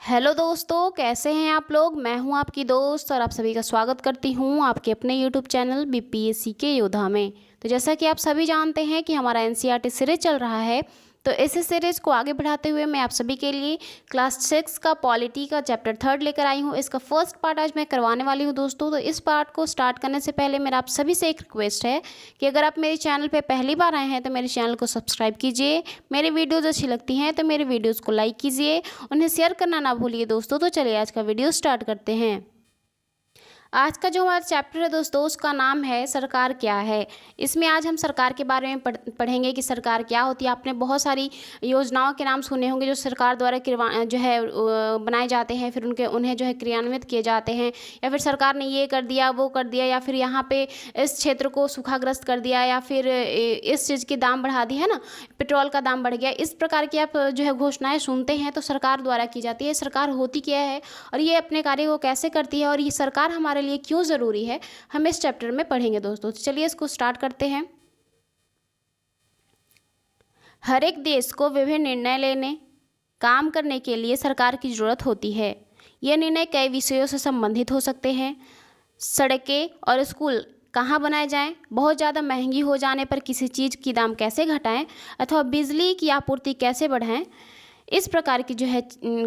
Hello दोस्तों, कैसे हैं आप लोग। मैं हूं आपकी दोस्त और आप सभी का स्वागत करती हूं आपके अपने यूट्यूब चैनल बीपीएससी के योद्धा में। तो जैसा कि आप सभी जानते हैं कि हमारा एनसीईआरटी सीरीज चल रहा है, तो इस सीरीज को आगे बढ़ाते हुए मैं आप सभी के लिए क्लास 6 का पॉलिटी का चैप्टर 3 लेकर आई हूं। इसका फर्स्ट पार्ट आज मैं करवाने वाली हूं दोस्तों। तो इस पार्ट को स्टार्ट करने से पहले मेरा आप सभी से एक रिक्वेस्ट है कि अगर आप मेरे चैनल पे पहली बार आए हैं तो मेरे चैनल को सब्सक्राइब कीजिए। मेरी वीडियोज़ अच्छी लगती हैं तो मेरे वीडियोज़ को लाइक कीजिए, उन्हें शेयर करना ना भूलिए दोस्तों। तो चलिए आज का वीडियो स्टार्ट करते हैं। आज का जो हमारा चैप्टर है दोस्तों, उसका नाम है सरकार क्या है। इसमें आज हम सरकार के बारे में पढ़ेंगे कि सरकार क्या होती है। आपने बहुत सारी योजनाओं के नाम सुने होंगे जो सरकार द्वारा बनाए जाते हैं, फिर उन्हें जो है क्रियान्वित किए जाते हैं, या फिर सरकार ने ये कर दिया वो कर दिया, या फिर यहाँ पे इस क्षेत्र को सूखाग्रस्त कर दिया, या फिर इस चीज़ की दाम बढ़ा दी है ना, पेट्रोल का दाम बढ़ गया। इस प्रकार की आप जो है घोषणाएं सुनते हैं तो सरकार द्वारा की जाती है। सरकार होती क्या है और ये अपने कार्य को कैसे करती है और ये सरकार हमारे लिए क्यों ज़रूरी है, हम इस चैप्टर में पढ़ेंगे दोस्तों। तो चलिए इसको स्टार्ट करते हैं। हर एक देश को विभिन्न निर्णय लेने, काम करने के लिए सरकार की ज़रूरत होती है। ये निर्णय कई विषयों से संबंधित हो सकते हैं। सड़कें और स्कूल कहाँ बनाए जाएं, बहुत ज़्यादा महंगी हो जाने पर किसी चीज़ की दाम कैसे घटाएं, अथवा बिजली की आपूर्ति कैसे बढ़ाएं, इस प्रकार की जो है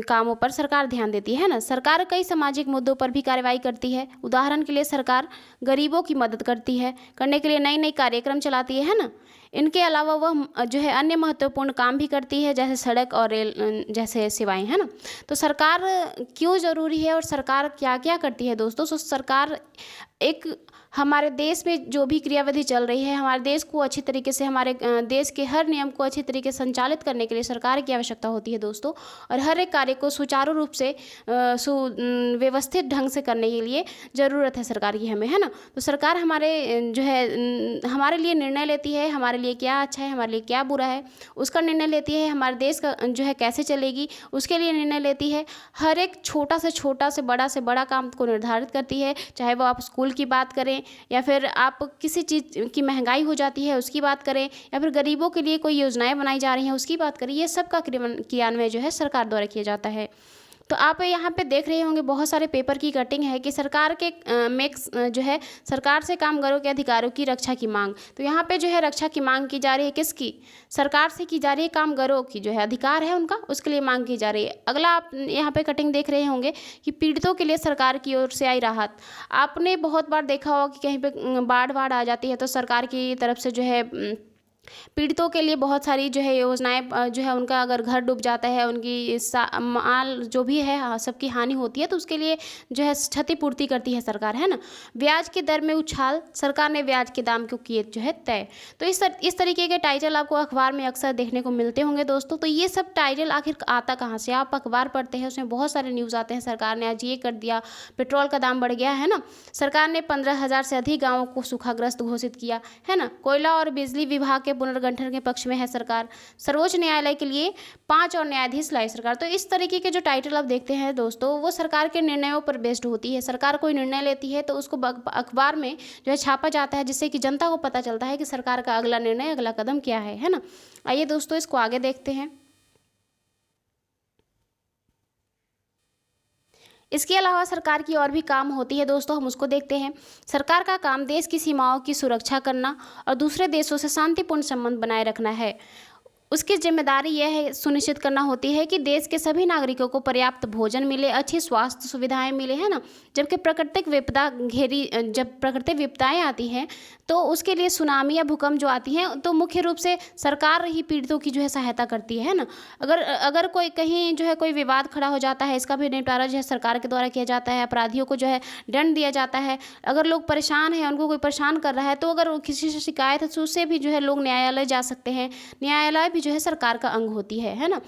कामों पर सरकार ध्यान देती है ना। सरकार कई सामाजिक मुद्दों पर भी कार्रवाई करती है। उदाहरण के लिए सरकार गरीबों की मदद करने के लिए नई नई कार्यक्रम चलाती है ना। इनके अलावा वह जो है अन्य महत्वपूर्ण काम भी करती है, जैसे सड़क और रेल जैसे सेवाएं है ना। तो सरकार क्यों ज़रूरी है और सरकार क्या क्या करती है दोस्तों। तो सरकार एक हमारे देश में जो भी क्रियाविधि चल रही है, हमारे देश को अच्छी तरीके से, हमारे देश के हर नियम को अच्छी तरीके से संचालित करने के लिए सरकार की आवश्यकता होती है दोस्तों। और हर एक कार्य को सुचारू रूप से सुव्यवस्थित ढंग से करने के लिए ज़रूरत है सरकार की हमें, है ना। तो सरकार हमारे जो है हमारे लिए निर्णय लेती है, हमारे लिए क्या अच्छा है, हमारे लिए क्या बुरा है, उसका निर्णय लेती है। हमारे देश का जो है कैसे चलेगी, उसके लिए निर्णय लेती है। हर एक छोटा से बड़ा काम को निर्धारित करती है, चाहे वो आप स्कूल की बात करें, या फिर आप किसी चीज़ की महंगाई हो जाती है उसकी बात करें, या फिर गरीबों के लिए कोई योजनाएं बनाई जा रही हैं उसकी बात करें। ये सब का क्रियान्वयन जो है सरकार द्वारा किया जाता है। तो आप यहाँ पे देख रहे होंगे बहुत सारे पेपर की कटिंग है कि सरकार के जो है सरकार से कामगारों के अधिकारों की रक्षा की मांग। तो यहाँ पे जो है रक्षा की मांग की जा रही है, किसकी, सरकार से की जा रही है। कामगारों की जो है अधिकार है उनका, उसके लिए मांग की जा रही है। अगला आप यहाँ पे कटिंग देख रहे होंगे कि पीड़ितों के लिए सरकार की ओर से आई राहत। आपने बहुत बार देखा होगा कि कहीं पे बाढ़ आ जाती है तो सरकार की तरफ से जो है पीड़ितों के लिए बहुत सारी जो है योजनाएं जो है, उनका अगर घर डूब जाता है, उनकी माल जो भी है सबकी हानि होती है, तो उसके लिए जो है क्षतिपूर्ति करती है सरकार, है ना। ब्याज की दर में उछाल, सरकार ने ब्याज के दाम को किए जो है तय। तो इस तरीके के टाइटल आपको अखबार में अक्सर देखने को मिलते होंगे दोस्तों। तो ये सब टाइटल आखिर आता कहाँ से, आप अखबार पढ़ते हैं उसमें बहुत सारे न्यूज़ आते हैं, सरकार ने आज ये कर दिया, पेट्रोल का दाम बढ़ गया, है ना। सरकार ने 15,000 से अधिक गाँवों को सूखाग्रस्त घोषित किया, है ना। कोयला और बिजली विभाग के पुनर्गठन के पक्ष में है सरकार। सर्वोच्च न्यायालय के लिए 5 और न्यायाधीश लाई सरकार। तो इस तरीके के जो टाइटल आप देखते हैं दोस्तों, वो सरकार के निर्णयों पर बेस्ड होती है। सरकार कोई निर्णय लेती है तो उसको अखबार में जो है छापा जाता है, जिससे कि जनता को पता चलता है कि सरकार का अगला निर्णय, अगला कदम क्या है ना। आइए दोस्तों इसको आगे देखते हैं। इसके अलावा सरकार की और भी काम होती है दोस्तों, हम उसको देखते हैं। सरकार का काम देश की सीमाओं की सुरक्षा करना और दूसरे देशों से शांतिपूर्ण संबंध बनाए रखना है। उसकी जिम्मेदारी यह है सुनिश्चित करना होती है कि देश के सभी नागरिकों को पर्याप्त भोजन मिले, अच्छी स्वास्थ्य सुविधाएं मिले, है ना। जब प्राकृतिक विपदाएं आती हैं तो उसके लिए सुनामी या भूकंप जो आती हैं तो मुख्य रूप से सरकार ही पीड़ितों की जो है सहायता करती है ना। अगर कोई कहीं जो है कोई विवाद खड़ा हो जाता है, इसका भी निपटारा जो है सरकार के द्वारा किया जाता है। अपराधियों को जो है दंड दिया जाता है। अगर लोग परेशान हैं, उनको कोई परेशान कर रहा है, तो अगर किसी से शिकायत है तो उससे भी जो है लोग न्यायालय जा सकते हैं। न्यायालय जो है सरकार का अंग होती है ना।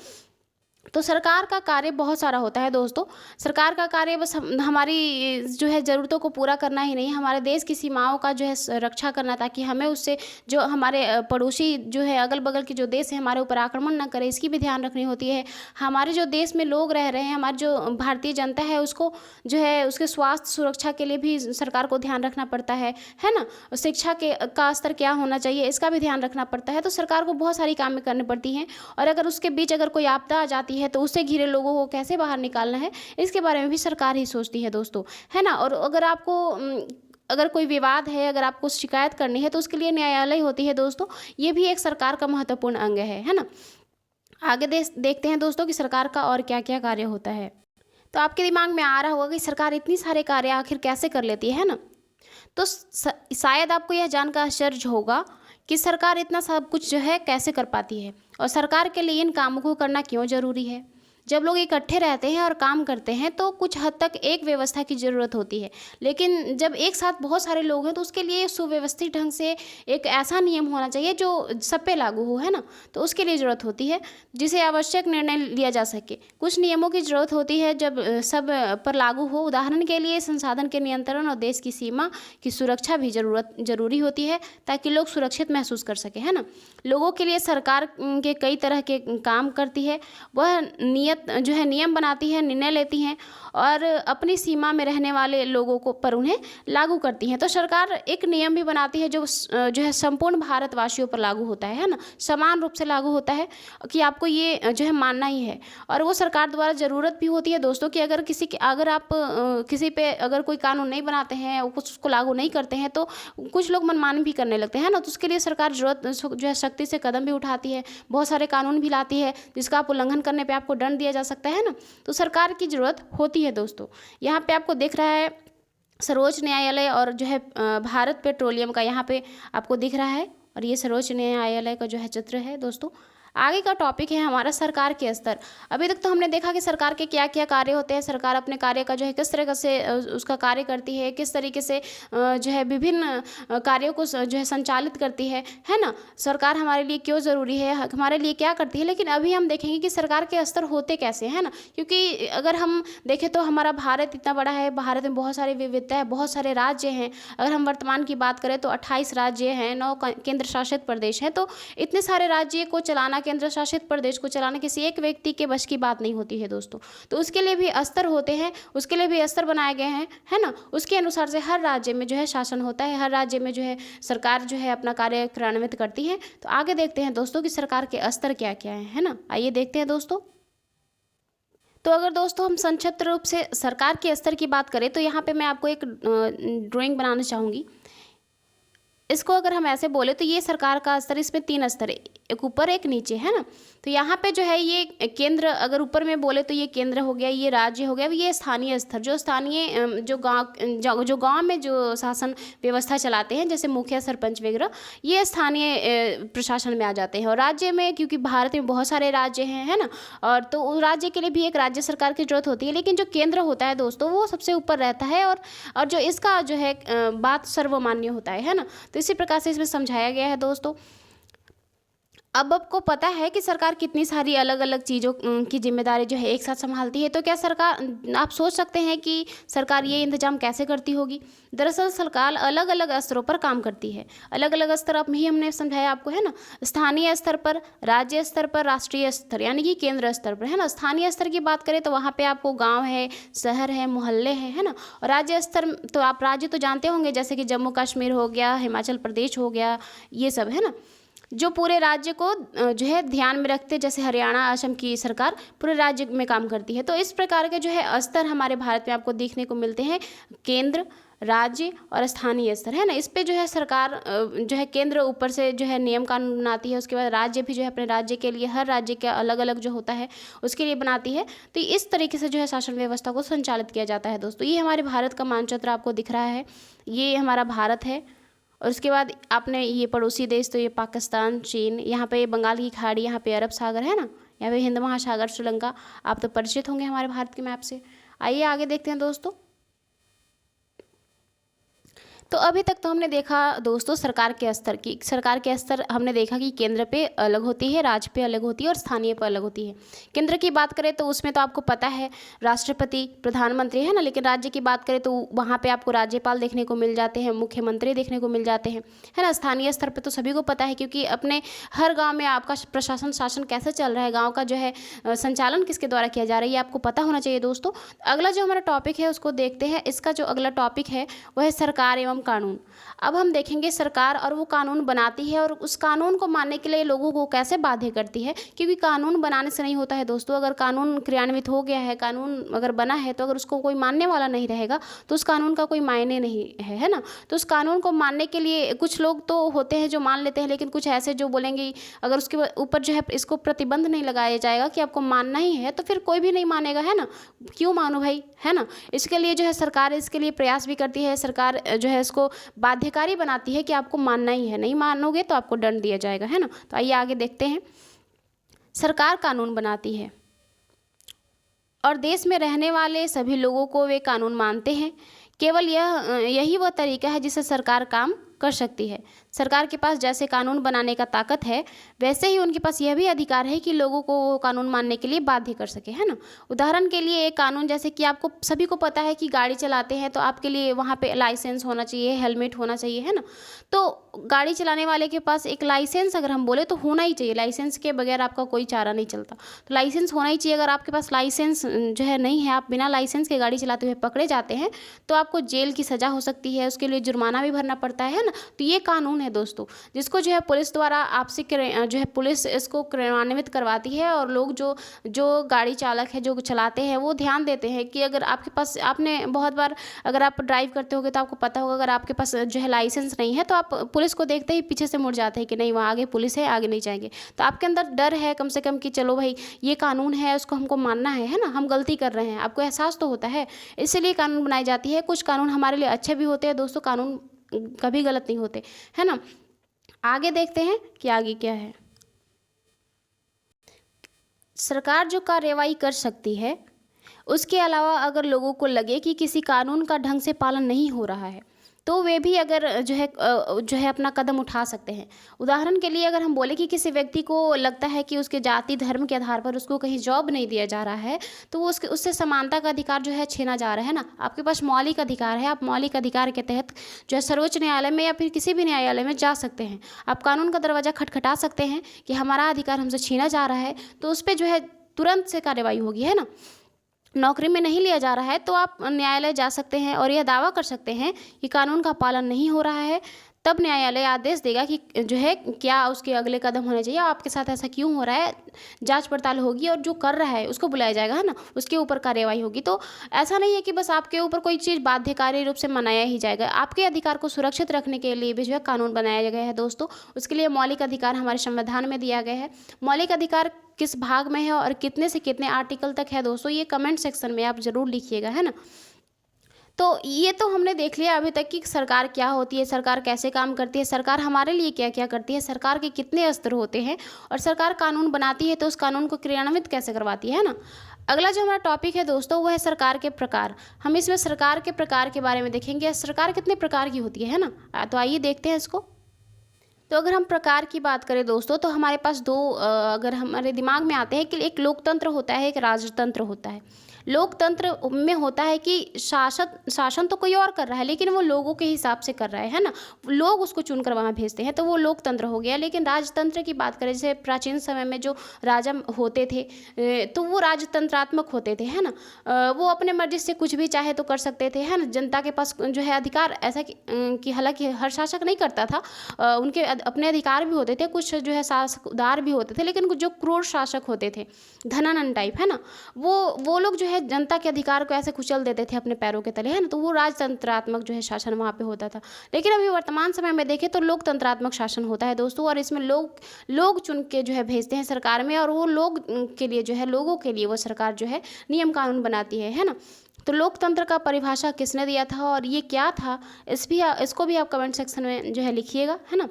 तो सरकार का कार्य बहुत सारा होता है दोस्तों। सरकार का कार्य बस हमारी जो है ज़रूरतों को पूरा करना ही नहीं, हमारे देश की सीमाओं का जो है रक्षा करना, ताकि हमें उससे जो हमारे पड़ोसी जो है अगल बगल के जो देश है हमारे ऊपर आक्रमण ना करे, इसकी भी ध्यान रखनी होती है। हमारे जो देश में लोग रह रहे हैं, हमारी जो भारतीय जनता है, उसको जो है उसके स्वास्थ्य सुरक्षा के लिए भी सरकार को ध्यान रखना पड़ता है ना। शिक्षा का स्तर क्या होना चाहिए, इसका भी ध्यान रखना पड़ता है। तो सरकार को बहुत सारी कामें करनी पड़ती हैं। और अगर उसके बीच अगर कोई आपदा आ जाती है है तो उससे घिरे लोगों को कैसे बाहर निकालना है, इसके बारे में भी सरकार ही सोचती है दोस्तों, है ना। और अगर आपको अगर कोई विवाद है, अगर आपको शिकायत करनी है तो उसके लिए न्यायालय होती है दोस्तों। ये भी एक सरकार का महत्वपूर्ण अंग है ना। आगे देखते हैं दोस्तों कि सरकार का और क्या क्या कार्य होता है। तो आपके दिमाग में आ रहा होगा कि सरकार इतनी सारे कार्य आखिर कैसे कर लेती है ना। तो शायद आपको यह जानकर आश्चर्य होगा कि सरकार इतना सब कुछ जो है कैसे कर पाती है, और सरकार के लिए इन कामों को करना क्यों ज़रूरी है। जब लोग इकट्ठे रहते हैं और काम करते हैं तो कुछ हद तक एक व्यवस्था की ज़रूरत होती है, लेकिन जब एक साथ बहुत सारे लोग हैं तो उसके लिए सुव्यवस्थित ढंग से एक ऐसा नियम होना चाहिए जो सब पे लागू हो, है ना। तो उसके लिए ज़रूरत होती है जिसे आवश्यक निर्णय लिया जा सके। कुछ नियमों की ज़रूरत होती है जब सब पर लागू हो। उदाहरण के लिए संसाधन के नियंत्रण और देश की सीमा की सुरक्षा भी ज़रूरी होती है ताकि लोग सुरक्षित महसूस कर सकें, है ना। लोगों के लिए सरकार के कई तरह के काम करती है। वह नियम बनाती है, निर्णय लेती हैं और अपनी सीमा में रहने वाले लोगों को पर उन्हें लागू करती हैं। तो सरकार एक नियम भी बनाती है जो है संपूर्ण भारतवासियों पर लागू होता है ना, समान रूप से लागू होता है कि आपको ये जो है मानना ही है। और वो सरकार द्वारा ज़रूरत भी होती है दोस्तों कि अगर आप किसी पे अगर कोई कानून नहीं बनाते हैं, कुछ उसको लागू नहीं करते हैं तो कुछ लोग मनमानी भी करने लगते हैं ना। तो उसके लिए सरकार जो है सख्ती से कदम भी उठाती है, बहुत सारे कानून भी लाती है जिसका आप उल्लंघन करने पर आपको दंड दिया जा सकता है ना। तो सरकार की ज़रूरत होती है दोस्तों। यहाँ पे आपको दिख रहा है सर्वोच्च न्यायालय और जो है भारत पेट्रोलियम का यहाँ पे आपको दिख रहा है, और ये सर्वोच्च न्यायालय का जो है चित्र है दोस्तों। आगे का टॉपिक है हमारा सरकार के स्तर। अभी तक तो हमने देखा कि सरकार के क्या क्या कार्य होते हैं, सरकार अपने कार्य का जो है किस तरह से उसका कार्य करती है, किस तरीके से जो है विभिन्न कार्यों को जो है संचालित करती है ना। सरकार हमारे लिए क्यों ज़रूरी है, हमारे लिए क्या करती है। लेकिन अभी हम देखेंगे कि सरकार के स्तर होते कैसे हैं ना, क्योंकि अगर हम देखें तो हमारा भारत इतना बड़ा है, भारत में बहुत सारी विविधता है, बहुत सारे राज्य हैं। अगर हम वर्तमान की बात करें तो 28 राज्य हैं, 9 केंद्र शासित प्रदेश हैं। तो इतने सारे राज्य को चलाना, केंद्र शासित प्रदेश को चलाना किसी एक व्यक्ति के बस की बात नहीं होती है दोस्तों। तो उसके लिए भी स्तर होते हैं, उसके लिए भी स्तर बनाए गए हैं, है ना। उसके अनुसार से हर राज्य में जो है शासन होता है, हर राज्य में जो है सरकार जो है अपना कार्य क्रियान्वित करती है। तो आगे देखते हैं दोस्तों कि सरकार के स्तर क्या क्या है ना। आइए देखते हैं दोस्तों। तो अगर दोस्तों हम संक्षिप्त रूप से सरकार के स्तर की बात करें तो यहाँ पे मैं आपको एक ड्राइंग बनाना चाहूँगी। इसको अगर हम ऐसे बोले तो ये सरकार का स्तर, इसमें 3 स्तर है, एक ऊपर एक नीचे, है ना। तो यहाँ पे जो है ये केंद्र, अगर ऊपर में बोले तो ये केंद्र हो गया, ये राज्य हो गया, ये स्थानीय स्तर, जो स्थानीय जो गांव में जो शासन व्यवस्था चलाते हैं जैसे मुखिया, सरपंच वगैरह, ये स्थानीय प्रशासन में आ जाते हैं। और राज्य में, क्योंकि भारत में बहुत सारे राज्य हैं, है ना, और तो उस राज्य के लिए भी एक राज्य सरकार की जरूरत होती है। लेकिन जो केंद्र होता है दोस्तों वो सबसे ऊपर रहता है, और जो इसका जो है बात सर्वमान्य होता है ना। तो इसी प्रकार से इसमें समझाया गया है दोस्तों। अब आपको पता है कि सरकार कितनी सारी अलग अलग चीज़ों की जिम्मेदारी जो है एक साथ संभालती है। तो क्या सरकार, आप सोच सकते हैं कि सरकार ये इंतजाम कैसे करती होगी। दरअसल सरकार अलग अलग स्तरों पर काम करती है। अलग अलग स्तर अब ही हमने समझाया आपको, है ना। स्थानीय स्तर पर, राज्य स्तर पर, राष्ट्रीय स्तर यानी कि केंद्र स्तर पर, है ना। स्थानीय स्तर की बात करें तो वहाँ पे आपको गाँव है, शहर है, मोहल्ले हैं, है ना। और राज्य स्तर तो आप राज्य तो जानते होंगे, जैसे कि जम्मू कश्मीर हो गया, हिमाचल प्रदेश हो गया, ये सब, है ना, जो पूरे राज्य को जो है ध्यान में रखते, जैसे हरियाणा, असम की सरकार पूरे राज्य में काम करती है। तो इस प्रकार के जो है स्तर हमारे भारत में आपको देखने को मिलते हैं, केंद्र, राज्य और स्थानीय स्तर, है ना। इस पे जो है सरकार जो है केंद्र ऊपर से जो है नियम कानून बनाती है, उसके बाद राज्य भी जो है अपने राज्य के लिए, हर राज्य के अलग अलग जो होता है उसके लिए बनाती है। तो इस तरीके से जो है शासन व्यवस्था को संचालित किया जाता है दोस्तों। ये हमारे भारत का मानचित्र आपको दिख रहा है, ये हमारा भारत है। और उसके बाद आपने ये पड़ोसी देश, तो ये पाकिस्तान, चीन, यहाँ पे बंगाल की खाड़ी, यहाँ पे अरब सागर, है ना, यहाँ पे हिंद महासागर, श्रीलंका, आप तो परिचित होंगे हमारे भारत के मैप से। आइए आगे देखते हैं दोस्तों। तो अभी तक तो हमने देखा दोस्तों सरकार के स्तर की। सरकार के स्तर हमने देखा कि केंद्र पे अलग होती है, राज्य पे अलग होती है और स्थानीय पे अलग होती है। केंद्र की बात करें तो उसमें तो आपको पता है राष्ट्रपति, प्रधानमंत्री, है ना। लेकिन राज्य की बात करें तो वहाँ पे आपको राज्यपाल देखने को मिल जाते हैं, मुख्यमंत्री देखने को मिल जाते हैं, है ना। स्थानीय स्तर पर तो सभी को पता है, क्योंकि अपने हर गाँव में आपका प्रशासन, शासन कैसे चल रहा है, गाँव का जो है संचालन किसके द्वारा किया जा रहा है, ये आपको पता होना चाहिए दोस्तों। अगला जो हमारा टॉपिक है उसको देखते हैं। इसका जो अगला टॉपिक है वह है सरकार एवं नियम कानून। अब हम देखेंगे सरकार और वो कानून बनाती है और उस कानून को मानने के लिए लोगों को कैसे बाध्य करती है, क्योंकि कानून बनाने से नहीं होता है दोस्तों। अगर कानून क्रियान्वित हो गया है, कानून अगर बना है, तो अगर उसको कोई मानने वाला नहीं रहेगा तो उस कानून का कोई मायने नहीं है ना। तो उस कानून को मानने के लिए कुछ लोग तो होते हैं जो मान लेते हैं, लेकिन कुछ ऐसे जो बोलेंगे अगर उसके ऊपर जो है इसको प्रतिबंध नहीं लगाया जाएगा कि आपको मानना ही है, तो फिर कोई भी नहीं मानेगा, है ना। क्यों मानो भाई, है ना। इसके लिए जो है सरकार इसके लिए प्रयास भी करती है। सरकार जो है इसको बाध्यकारी बनाती है कि आपको मानना ही है, नहीं मानोगे तो आपको दंड दिया जाएगा, है ना। तो आइए आगे देखते हैं। सरकार कानून बनाती है और देश में रहने वाले सभी लोगों को वे कानून मानते हैं। केवल यही वह तरीका है जिससे सरकार काम कर सकती है। सरकार के पास जैसे कानून बनाने का ताकत है, वैसे ही उनके पास यह भी अधिकार है कि लोगों को वो कानून मानने के लिए बाध्य कर सके, है ना। उदाहरण के लिए एक कानून, जैसे कि आपको सभी को पता है कि गाड़ी चलाते हैं तो आपके लिए वहाँ पे लाइसेंस होना चाहिए, हेलमेट होना चाहिए, है ना। तो गाड़ी चलाने वाले के पास एक लाइसेंस अगर हम बोले तो होना ही चाहिए। लाइसेंस के बगैर आपका कोई चारा नहीं चलता, तो लाइसेंस होना ही चाहिए। अगर आपके पास लाइसेंस जो है नहीं है, आप बिना लाइसेंस के गाड़ी चलाते हुए पकड़े जाते हैं तो आपको जेल की सज़ा हो सकती है, उसके लिए जुर्माना भी भरना पड़ता है ना। तो ये कानून है दोस्तों, जिसको जो है पुलिस द्वारा आपसे जो है पुलिस इसको क्रियान्वित करवाती है। और लोग जो गाड़ी चालक है, जो चलाते हैं, वो ध्यान देते हैं कि अगर आपके पास, आपने बहुत बार अगर आप ड्राइव करते होगे तो आपको पता होगा, अगर आपके पास जो है लाइसेंस नहीं है तो आप पुलिस को देखते ही पीछे से मुड़ जाते हैं कि नहीं, वहाँ आगे पुलिस है, आगे नहीं जाएंगे। तो आपके अंदर डर है कम से कम कि चलो भाई ये कानून है, उसको हमको मानना है ना, हम गलती कर रहे हैं। आपको एहसास तो होता है, इसलिए कानून बनाई जाती है। कुछ कानून हमारे लिए अच्छे भी होते हैं दोस्तों, कानून कभी गलत नहीं होते, है ना। आगे देखते हैं कि आगे क्या है। सरकार जो कार्यवाही कर सकती है, उसके अलावा अगर लोगों को लगे कि किसी कानून का ढंग से पालन नहीं हो रहा है, तो वे भी अगर जो है अपना कदम उठा सकते हैं। उदाहरण के लिए अगर हम बोले कि किसी व्यक्ति को लगता है कि उसके जाति धर्म के आधार पर उसको कहीं जॉब नहीं दिया जा रहा है, तो वो उससे समानता का अधिकार जो है छीना जा रहा है ना। आपके पास मौलिक अधिकार है, आप मौलिक अधिकार के तहत जो है सर्वोच्च न्यायालय में या फिर किसी भी न्यायालय में जा सकते हैं। आप कानून का दरवाज़ा खटखटा सकते हैं कि हमारा अधिकार हमसे छीना जा रहा है, तो उस पर जो है तुरंत से कार्रवाई होगी, है ना। नौकरी में नहीं लिया जा रहा है तो आप न्यायालय जा सकते हैं और यह दावा कर सकते हैं कि कानून का पालन नहीं हो रहा है। तब न्यायालय आदेश देगा कि जो है क्या उसके अगले कदम होने चाहिए, आपके साथ ऐसा क्यों हो रहा है। जांच पड़ताल होगी और जो कर रहा है उसको बुलाया जाएगा, है ना, उसके ऊपर कार्रवाई होगी। तो ऐसा नहीं है कि बस आपके ऊपर कोई चीज़ बाध्यकारी रूप से मनाया ही जाएगा। आपके अधिकार को सुरक्षित रखने के लिए भी जो है कानून बनाया गया है दोस्तों। उसके लिए मौलिक अधिकार हमारे संविधान में दिया गया है। मौलिक अधिकार किस भाग में है और कितने से कितने आर्टिकल तक है दोस्तों, ये कमेंट सेक्शन में आप ज़रूर लिखिएगा, है ना। तो ये तो हमने देख लिया अभी तक कि सरकार क्या होती है, सरकार कैसे काम करती है, सरकार हमारे लिए क्या क्या करती है, सरकार के कितने स्तर होते हैं, और सरकार कानून बनाती है तो उस कानून को क्रियान्वित कैसे करवाती है ना। अगला जो हमारा टॉपिक है दोस्तों, वो है सरकार के प्रकार। हम इसमें सरकार के प्रकार के बारे में देखेंगे, सरकार कितने प्रकार की होती है ना। तो आइए देखते हैं इसको। तो अगर हम प्रकार की बात करें दोस्तों, तो हमारे पास दो अगर हमारे दिमाग में आते हैं कि एक लोकतंत्र होता है, एक राजतंत्र होता है। लोकतंत्र में होता है कि शासन तो कोई और कर रहा है, लेकिन वो लोगों के हिसाब से कर रहा है ना, लोग उसको चुनकर वहाँ भेजते हैं, तो वो लोकतंत्र हो गया। लेकिन राजतंत्र की बात करें, जैसे प्राचीन समय में जो राजा होते थे तो वो राजतंत्रात्मक होते थे, है ना। वो अपने मर्जी से कुछ भी चाहे तो कर सकते थे, है ना। जनता के पास जो है अधिकार ऐसा कि हालांकि हर शासक नहीं करता था, उनके अपने अधिकार भी होते थे, कुछ जो है शासक उदार भी होते थे, लेकिन कुछ जो क्रूर शासक होते थे, धनानंद टाइप, है ना, वो लोग जो है जनता के अधिकार को ऐसे कुचल देते थे अपने पैरों के तले, है ना। तो वो राजतंत्रात्मक जो है शासन वहाँ पे होता था। लेकिन अभी वर्तमान समय में देखें तो लोकतंत्रात्मक शासन होता है दोस्तों, और इसमें लोग चुन के जो है भेजते हैं सरकार में, और वो लोग के लिए जो है, लोगों के लिए वो सरकार जो है नियम कानून बनाती है ना। तो लोकतंत्र का परिभाषा किसने दिया था और ये क्या था, इसको भी आप कमेंट सेक्शन में जो है लिखिएगा, है ना।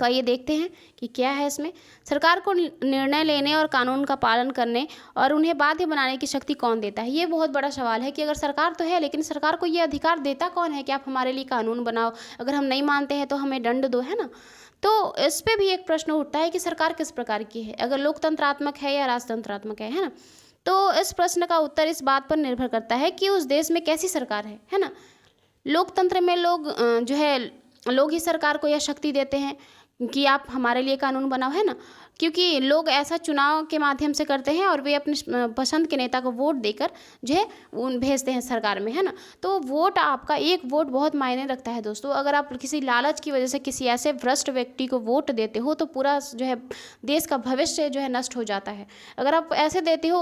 तो आइए देखते हैं कि क्या है इसमें। सरकार को निर्णय लेने और कानून का पालन करने और उन्हें बाध्य बनाने की शक्ति कौन देता है। ये बहुत बड़ा सवाल है कि अगर सरकार तो है, लेकिन सरकार को ये अधिकार देता कौन है कि आप हमारे लिए कानून बनाओ, अगर हम नहीं मानते हैं तो हमें दंड दो, है ना। तो इस पर भी एक प्रश्न उठता है कि सरकार किस प्रकार की है, अगर लोकतंत्रात्मक है या राजतंत्रात्मक है ना। तो इस प्रश्न का उत्तर इस बात पर निर्भर करता है कि उस देश में कैसी सरकार है ना। लोकतंत्र में लोग ही सरकार को यह शक्ति देते हैं कि आप हमारे लिए कानून बनाओ, है ना। क्योंकि लोग ऐसा चुनाव के माध्यम से करते हैं और वे अपने पसंद के नेता को वोट देकर जो है उन भेजते हैं सरकार में, है ना। तो वोट, आपका एक वोट बहुत मायने रखता है दोस्तों। अगर आप किसी लालच की वजह से किसी ऐसे भ्रष्ट व्यक्ति को वोट देते हो तो पूरा जो है देश का भविष्य जो है नष्ट हो जाता है। अगर आप ऐसे देते हो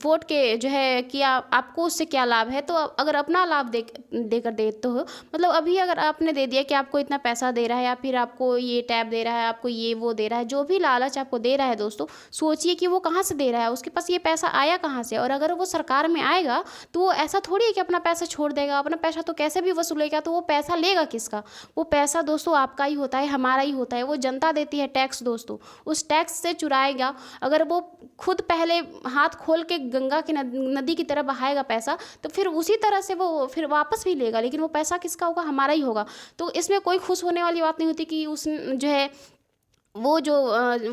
वोट के जो है कि आपको उससे क्या लाभ है, तो अगर अपना लाभ देकर देते हो, मतलब अभी अगर आपने दे दिया कि आपको इतना पैसा दे रहा है या फिर आपको ये टैब दे रहा है, आपको ये वो दे रहा है, जो भी लालच आपको दे रहा है दोस्तों, सोचिए कि वो कहाँ से दे रहा है, उसके पास ये पैसा आया कहाँ से। और अगर वो सरकार में आएगा तो वो ऐसा थोड़ी है कि अपना पैसा छोड़ देगा, अपना पैसा तो कैसे भी वसूलेगा। तो वो पैसा लेगा किसका? वो पैसा दोस्तों आपका ही होता है, हमारा ही होता है, वो जनता देती है टैक्स दोस्तों, उस टैक्स से चुराएगा। अगर वो खुद पहले हाथ खोल के गंगा की नदी की तरह बहाएगा पैसा, तो फिर उसी तरह से वो फिर वापस भी लेगा, लेकिन वो पैसा किसका होगा? हमारा ही होगा। तो इसमें कोई खुश होने वाली बात नहीं होती कि उस जो है वो जो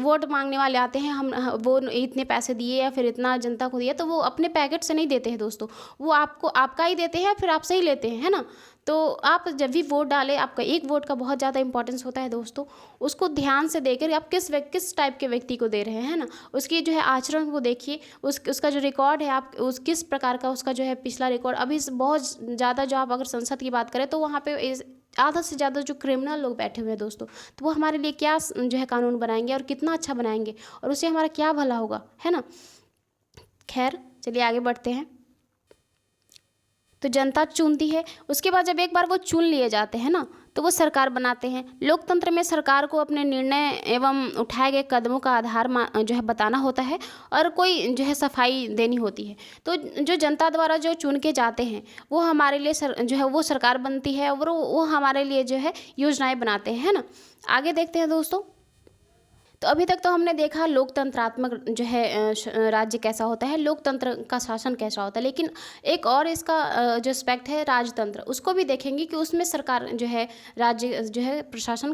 वोट मांगने वाले आते हैं, हम वो इतने पैसे दिए या फिर इतना जनता को दिया, तो वो अपने पैकेट से नहीं देते हैं दोस्तों, वो आपको आपका ही देते हैं, फिर आपसे ही लेते हैं, है ना। तो आप जब भी वोट डालें, आपका एक वोट का बहुत ज़्यादा इंपॉर्टेंस होता है दोस्तों। उसको ध्यान से देकर आप किस टाइप के व्यक्ति को दे रहे हैं, है ना, उसकी जो है आचरण को देखिए, उसका जो रिकॉर्ड है, आप उस किस प्रकार का उसका जो है पिछला रिकॉर्ड। अभी बहुत ज़्यादा जो आप अगर संसद की बात करें तो वहाँ पे आधा से ज़्यादा जो क्रिमिनल लोग बैठे हुए हैं दोस्तों, तो वो हमारे लिए क्या जो है कानून बनाएंगे और कितना अच्छा बनाएंगे और उससे हमारा क्या भला होगा, है ना। खैर चलिए आगे बढ़ते हैं। तो जनता चुनती है, उसके बाद जब एक बार वो चुन लिए जाते हैं ना, तो वो सरकार बनाते हैं। लोकतंत्र में सरकार को अपने निर्णय एवं उठाए गए कदमों का आधार जो है बताना होता है और कोई जो है सफाई देनी होती है। तो जो जनता द्वारा जो चुन के जाते हैं वो हमारे लिए जो है वो सरकार बनती है और वो हमारे लिए जो है योजनाएं बनाते हैं, है ना। आगे देखते हैं दोस्तों। तो अभी तक तो हमने देखा लोकतंत्रात्मक जो है राज्य कैसा होता है, लोकतंत्र का शासन कैसा होता है, लेकिन एक और इसका जो एस्पेक्ट है राजतंत्र, उसको भी देखेंगे कि उसमें सरकार जो है राज्य जो है शासन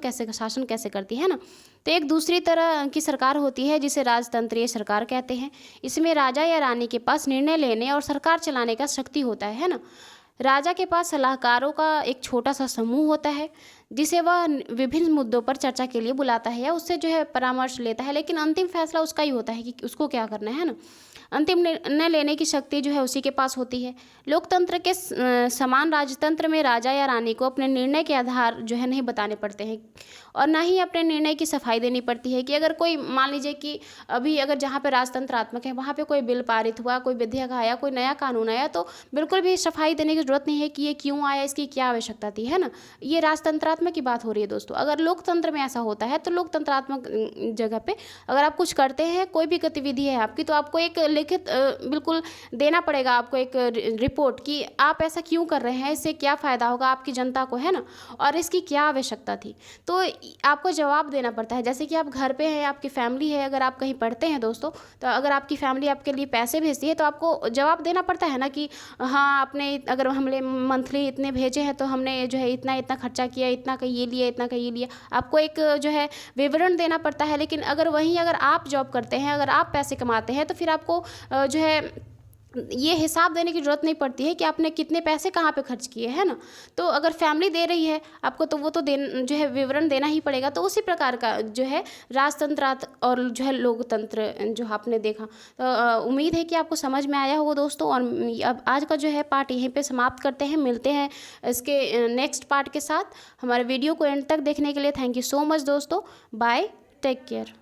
कैसे करती है ना। तो एक दूसरी तरह की सरकार होती है जिसे राजतंत्रीय सरकार कहते हैं। इसमें राजा या रानी के पास निर्णय लेने और सरकार चलाने का शक्ति होता है ना। राजा के पास सलाहकारों का एक छोटा सा समूह होता है जिसे वह विभिन्न मुद्दों पर चर्चा के लिए बुलाता है या उससे जो है परामर्श लेता है, लेकिन अंतिम फैसला उसका ही होता है कि उसको क्या करना है ना। अंतिम निर्णय लेने की शक्ति जो है उसी के पास होती है। लोकतंत्र के समान राजतंत्र में राजा या रानी को अपने निर्णय के आधार जो है नहीं बताने पड़ते हैं और ना ही अपने निर्णय की सफाई देनी पड़ती है। कि अगर कोई मान लीजिए कि अभी अगर जहाँ पे राजतंत्रात्मक है वहाँ पे कोई बिल पारित हुआ, कोई विधेयक आया, कोई नया कानून आया, तो बिल्कुल भी सफाई देने की जरूरत नहीं है कि ये क्यों आया, इसकी क्या आवश्यकता थी, है ना। ये राजतंत्रात्मक की बात हो रही है दोस्तों। अगर लोकतंत्र में ऐसा होता है तो लोकतंत्रात्मक जगह पे अगर आप कुछ करते हैं, कोई भी गतिविधि है आपकी, तो आपको एक लिखित बिल्कुल देना पड़ेगा, आपको एक रिपोर्ट कि आप ऐसा क्यों कर रहे हैं, इससे क्या फ़ायदा होगा आपकी जनता को, है ना, और इसकी क्या आवश्यकता थी। तो आपको जवाब देना पड़ता है। जैसे कि आप घर पे हैं, आपकी फैमिली है, अगर आप कहीं पढ़ते हैं दोस्तों, तो अगर आपकी फैमिली आपके लिए पैसे भेजती है तो आपको जवाब देना पड़ता है ना कि हाँ आपने अगर हमने मंथली इतने भेजे हैं तो हमने जो है इतना इतना खर्चा किया, इतना का ये लिया, इतना का ये लिया, आपको एक जो है विवरण देना पड़ता है। लेकिन अगर आप जॉब करते हैं, अगर आप पैसे कमाते हैं, तो फिर आपको जो है ये हिसाब देने की ज़रूरत नहीं पड़ती है कि आपने कितने पैसे कहाँ पे खर्च किए, है ना। तो अगर फैमिली दे रही है आपको तो वो तो जो है विवरण देना ही पड़ेगा। तो उसी प्रकार का जो है राजतंत्र और जो है लोकतंत्र जो आपने देखा। तो उम्मीद है कि आपको समझ में आया होगा दोस्तों। और अब आज का जो है पार्ट यहीं पे समाप्त करते हैं, मिलते हैं इसके नेक्स्ट पार्ट के साथ। हमारे वीडियो को एंड तक देखने के लिए थैंक यू सो मच दोस्तों। Bye, take care.